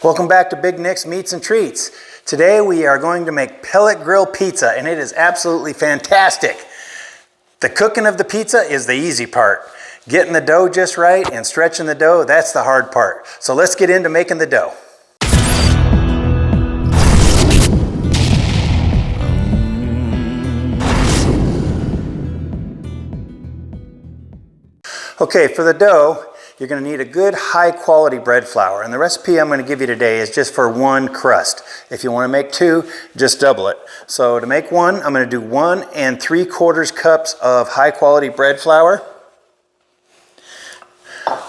Welcome back to Big Nick's Meats and Treats. Today we are going to make pellet grill pizza, and it is absolutely fantastic. The cooking of the pizza is the easy part. Getting the dough just right and stretching the dough, that's the hard part. So let's get into making the dough. Okay, for the dough, you're going to need a good high quality bread flour, and the recipe I'm going to give you today is just for one crust. If you want to make two, just double it. So to make one, I'm going to do 1 3/4 cups of high quality bread flour,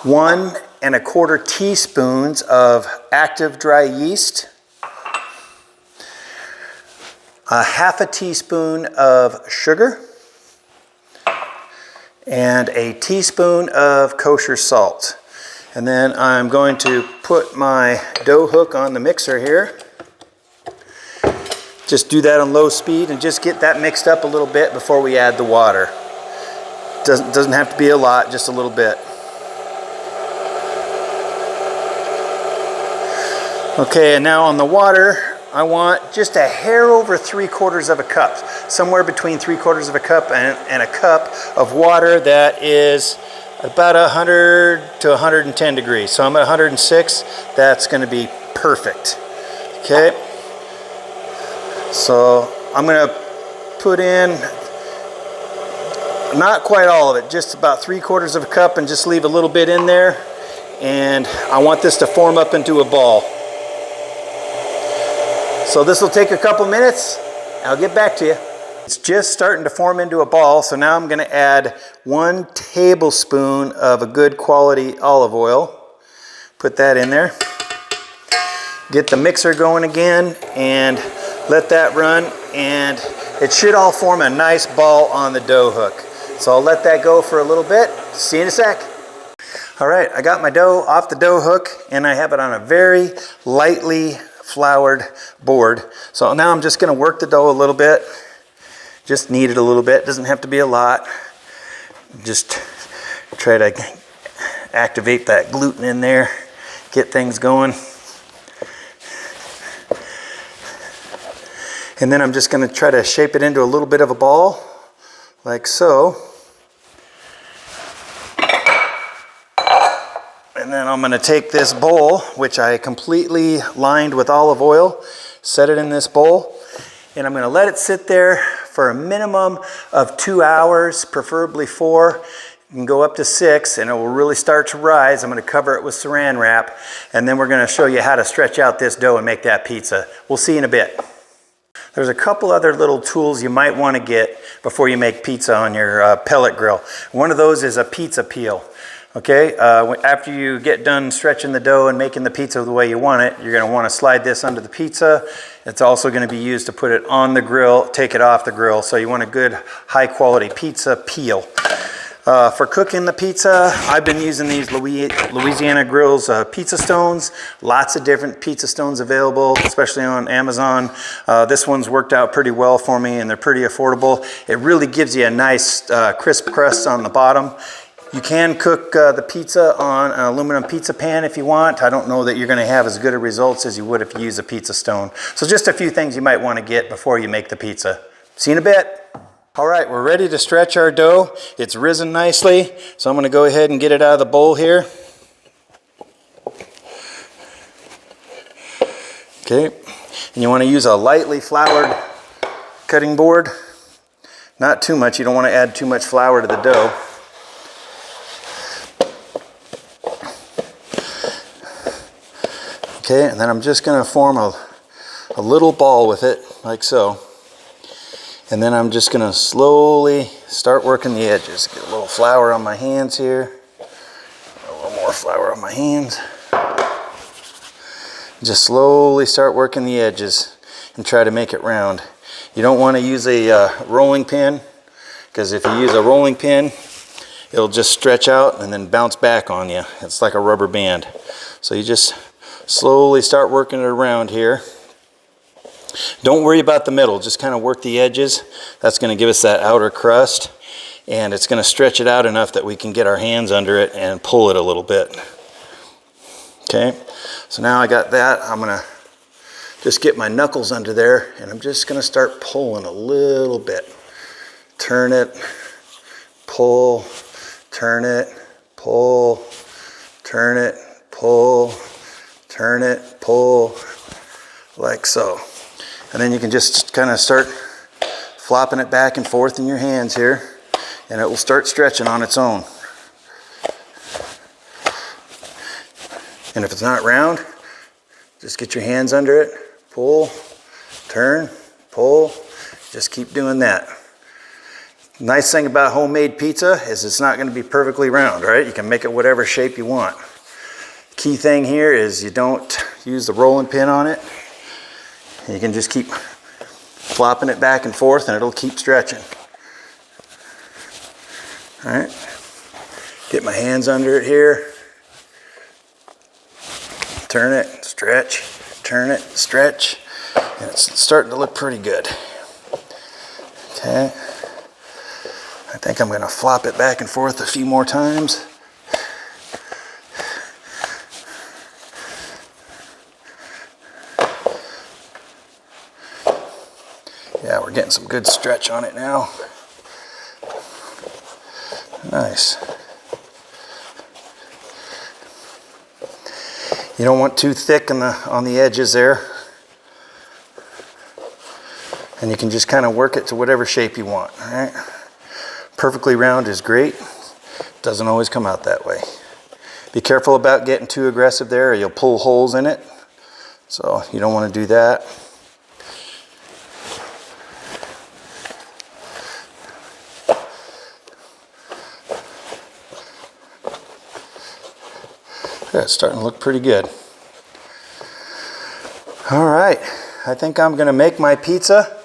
1 1/4 teaspoons of active dry yeast, 1/2 teaspoon of sugar, and a teaspoon of kosher salt. And then I'm going to put my dough hook on the mixer here. Just do that on low speed and just get that mixed up a little bit before we add the water. Doesn't have to be a lot, just a little bit. Okay, and now on the water, I want just a hair over 3/4 cup, somewhere between 3/4 cup and a cup of water that is about 100 to 110 degrees. So I'm at 106, that's going to be perfect. Okay, so I'm going to put in not quite all of it, just about 3/4 cup, and just leave a little bit in there. And I want this to form up into a ball. So this will take a couple minutes. I'll get back to you. It's just starting to form into a ball, so now I'm going to add 1 tablespoon of a good quality olive oil. Put that in there. Get the mixer going again and let that run, and it should all form a nice ball on the dough hook. So I'll let that go for a little bit. See you in a sec. All right, I got my dough off the dough hook, and I have it on a very lightly floured board. So now I'm just going to work the dough a little bit. Just knead it a little bit. Doesn't have to be a lot. Just try to activate that gluten in there. Get things going. And then I'm just going to try to shape it into a little bit of a ball, like so. And then I'm going to take this bowl, which I completely lined with olive oil, set it in this bowl, and I'm going to let it sit there for a minimum of 2 hours, preferably 4. You can go up to 6, and it will really start to rise. I'm going to cover it with saran wrap, and then we're going to show you how to stretch out this dough and make that pizza. We'll see you in a bit. There's a couple other little tools you might want to get before you make pizza on your pellet grill. One of those is a pizza peel. Okay, after you get done stretching the dough and making the pizza the way you want it, you're going to want to slide this under the pizza. It's also going to be used to put it on the grill, take it off the grill. So you want a good high quality pizza peel. For cooking the pizza, I've been using these Louisiana Grills pizza stones. Lots of different pizza stones available, especially on Amazon. This one's worked out pretty well for me, and they're pretty affordable. It really gives you a nice crisp crust on the bottom. You can cook the pizza on an aluminum pizza pan if you want. I don't know that you're going to have as good a results as you would if you use a pizza stone. So just a few things you might want to get before you make the pizza. See you in a bit. All right, we're ready to stretch our dough. It's risen nicely, so I'm going to go ahead and get it out of the bowl here. Okay, and you want to use a lightly floured cutting board. Not too much. You don't want to add too much flour to the dough. Okay, and then I'm just going to form a little ball with it, like so. And then I'm just going to slowly start working the edges. Get a little flour on my hands here. A little more flour on my hands. Just slowly start working the edges and try to make it round. You don't want to use a rolling pin, because if you use a rolling pin, it'll just stretch out and then bounce back on you. It's like a rubber band. So you just slowly start working it around here. Don't worry about the middle, just kind of work the edges. That's going to give us that outer crust, and it's going to stretch it out enough that we can get our hands under it and pull it a little bit. Okay, so now I got that. I'm gonna just get my knuckles under there, and I'm just gonna start pulling a little bit. Turn it, pull, turn it, pull, turn it, pull, turn it, pull, like so. And then you can just kind of start flopping it back and forth in your hands here, and it will start stretching on its own. And if it's not round, just get your hands under it, pull, turn, pull, just keep doing that. Nice thing about homemade pizza is it's not going to be perfectly round, right? You can make it whatever shape you want. Key thing here is you don't use the rolling pin on it. You can just keep flopping it back and forth and it'll keep stretching. All right, get my hands under it here. Turn it, stretch, turn it, stretch. And it's starting to look pretty good. Okay, I think I'm gonna flop it back and forth a few more times. Yeah, we're getting some good stretch on it now. Nice. You don't want too thick on the edges there. And you can just kind of work it to whatever shape you want, all right? Perfectly round is great. Doesn't always come out that way. Be careful about getting too aggressive there or you'll pull holes in it. So you don't want to do that. Yeah, it's starting to look pretty good. All right, I think I'm gonna make my pizza.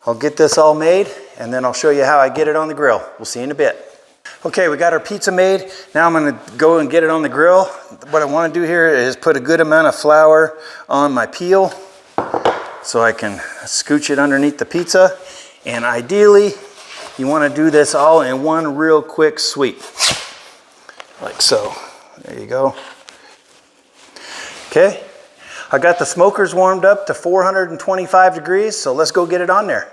I'll get this all made and then I'll show you how I get it on the grill. We'll see you in a bit. Okay, we got our pizza made. Now I'm gonna go and get it on the grill. What I wanna do here is put a good amount of flour on my peel so I can scooch it underneath the pizza. And ideally, you wanna do this all in one real quick sweep. Like so, there you go. Okay, I got the smokers warmed up to 425 degrees, so let's go get it on there.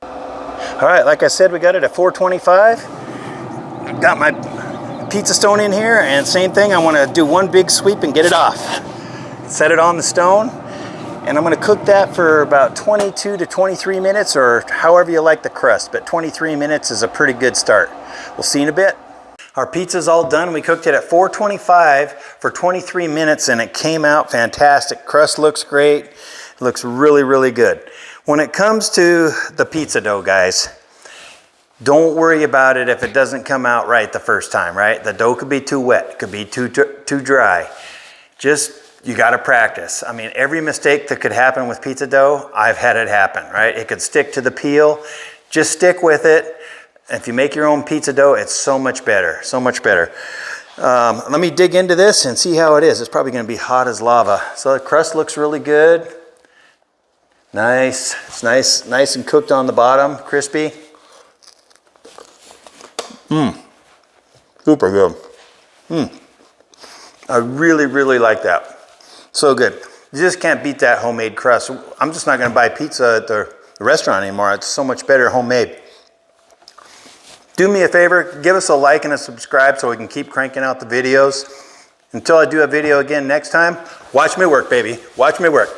All right, like I said, we got it at 425. Got my pizza stone in here, and same thing, I want to do one big sweep and get it off. Set it on the stone, and I'm going to cook that for about 22 to 23 minutes, or however you like the crust, but 23 minutes is a pretty good start. We'll see you in a bit. Our pizza's all done. We cooked it at 425 for 23 minutes and it came out fantastic. Crust looks great. It looks really, really good. When it comes to the pizza dough, guys, don't worry about it if it doesn't come out right the first time, right? The dough could be too wet, could be too dry. You gotta practice. I mean, every mistake that could happen with pizza dough, I've had it happen, right? It could stick to the peel. Just stick with it. If you make your own pizza dough, it's so much better, so much better. Let me dig into this and see how it is. It's probably gonna be hot as lava. So the crust looks really good. Nice, it's nice and cooked on the bottom, crispy. Super good. I really, really like that. So good. You just can't beat that homemade crust. I'm just not gonna buy pizza at the restaurant anymore. It's so much better homemade. Do me a favor, give us a like and a subscribe so we can keep cranking out the videos. Until I do a video again next time, watch me work, baby. Watch me work.